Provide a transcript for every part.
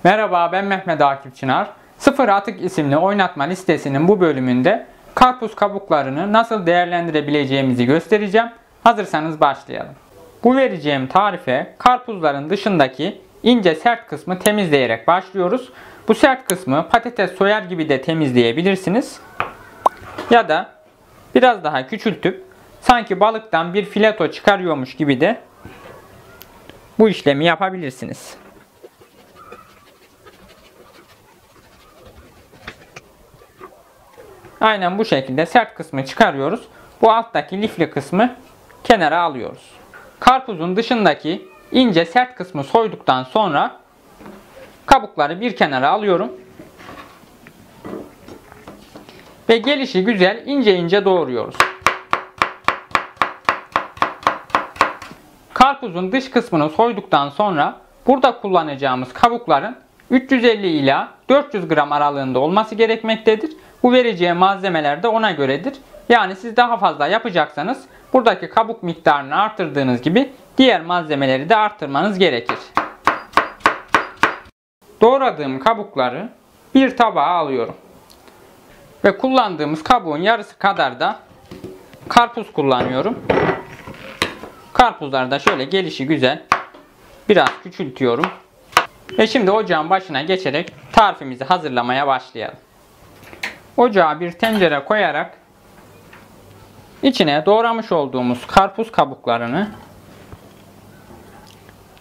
Merhaba, ben Mehmet Akif Çınar. Sıfır Atık isimli oynatma listesinin bu bölümünde karpuz kabuklarını nasıl değerlendirebileceğimizi göstereceğim. Hazırsanız başlayalım. Bu vereceğim tarife karpuzların dışındaki ince sert kısmı temizleyerek başlıyoruz. Bu sert kısmı patates soyar gibi de temizleyebilirsiniz. Ya da biraz daha küçültüp sanki balıktan bir fileto çıkarıyormuş gibi de bu işlemi yapabilirsiniz. Aynen bu şekilde sert kısmı çıkarıyoruz. Bu alttaki lifli kısmı kenara alıyoruz. Karpuzun dışındaki ince sert kısmı soyduktan sonra kabukları bir kenara alıyorum. Ve gelişi güzel ince ince doğruyoruz. Karpuzun dış kısmını soyduktan sonra burada kullanacağımız kabukların 350 ila 400 gram aralığında olması gerekmektedir. Bu vereceğim malzemeler de ona göredir. Yani siz daha fazla yapacaksanız buradaki kabuk miktarını artırdığınız gibi diğer malzemeleri de artırmanız gerekir. Doğradığım kabukları bir tabağa alıyorum. Ve kullandığımız kabuğun yarısı kadar da karpuz kullanıyorum. Karpuzları da şöyle gelişi güzel biraz küçültüyorum. Ve şimdi ocağın başına geçerek tarifimizi hazırlamaya başlayalım. Ocağa bir tencere koyarak içine doğramış olduğumuz karpuz kabuklarını,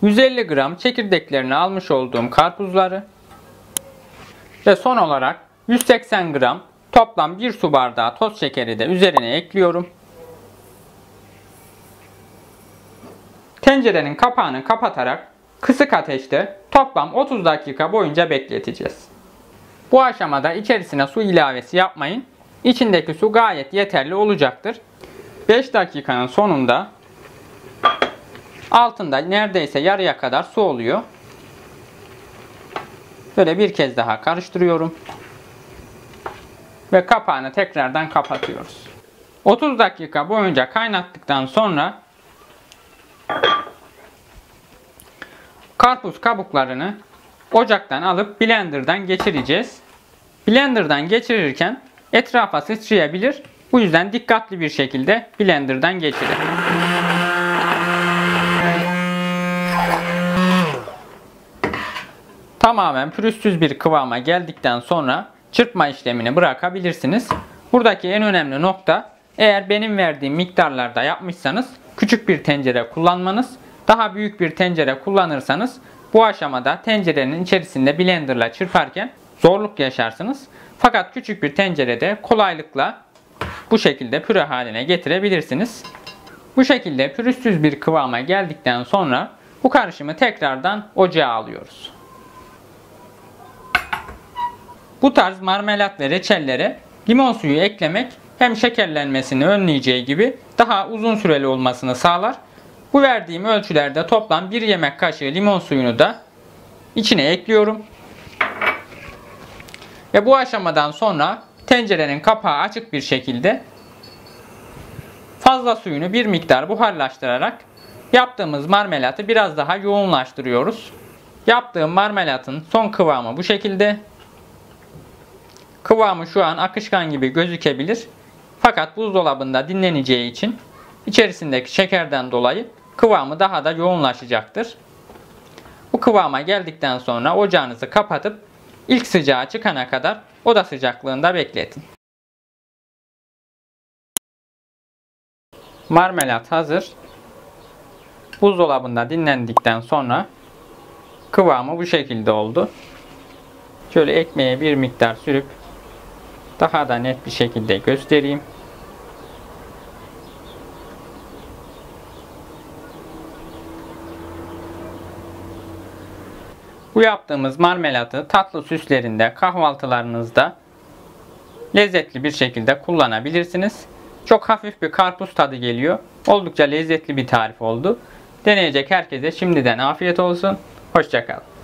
150 gram çekirdeklerini almış olduğum karpuzları ve son olarak 180 gram toplam 1 su bardağı toz şekeri de üzerine ekliyorum. Tencerenin kapağını kapatarak kısık ateşte toplam 30 dakika boyunca bekleteceğiz. Bu aşamada içerisine su ilavesi yapmayın. İçindeki su gayet yeterli olacaktır. 5 dakikanın sonunda altında neredeyse yarıya kadar su oluyor. Böyle bir kez daha karıştırıyorum. Ve kapağını tekrardan kapatıyoruz. 30 dakika boyunca kaynattıktan sonra karpuz kabuklarını ocaktan alıp blenderdan geçireceğiz. Blenderdan geçirirken etrafa sıçrayabilir. Bu yüzden dikkatli bir şekilde blenderdan geçirin. Tamamen pürüzsüz bir kıvama geldikten sonra çırpma işlemini bırakabilirsiniz. Buradaki en önemli nokta, eğer benim verdiğim miktarlarda yapmışsanız küçük bir tencere kullanmanız. Daha büyük bir tencere kullanırsanız bu aşamada tencerenin içerisinde blenderla çırparken zorluk yaşarsınız. Fakat küçük bir tencerede kolaylıkla bu şekilde püre haline getirebilirsiniz. Bu şekilde pürüzsüz bir kıvama geldikten sonra bu karışımı tekrardan ocağa alıyoruz. Bu tarz marmelat ve reçellere limon suyu eklemek hem şekerlenmesini önleyeceği gibi daha uzun süreli olmasını sağlar. Bu verdiğim ölçülerde toplam 1 yemek kaşığı limon suyunu da içine ekliyorum. Ve bu aşamadan sonra tencerenin kapağı açık bir şekilde fazla suyunu bir miktar buharlaştırarak yaptığımız marmelatı biraz daha yoğunlaştırıyoruz. Yaptığım marmelatın son kıvamı bu şekilde. Kıvamı şu an akışkan gibi gözükebilir. Fakat buzdolabında dinleneceği için içerisindeki şekerden dolayı kıvamı daha da yoğunlaşacaktır. Bu kıvama geldikten sonra ocağınızı kapatıp ilk sıcağı çıkana kadar oda sıcaklığında bekletin. Marmelat hazır. Buzdolabında dinlendikten sonra kıvamı bu şekilde oldu. Şöyle ekmeğe bir miktar sürüp daha da net bir şekilde göstereyim. Bu yaptığımız marmelatı tatlı süslerinde, kahvaltılarınızda lezzetli bir şekilde kullanabilirsiniz. Çok hafif bir karpuz tadı geliyor. Oldukça lezzetli bir tarif oldu. Deneyecek herkese şimdiden afiyet olsun. Hoşça kalın.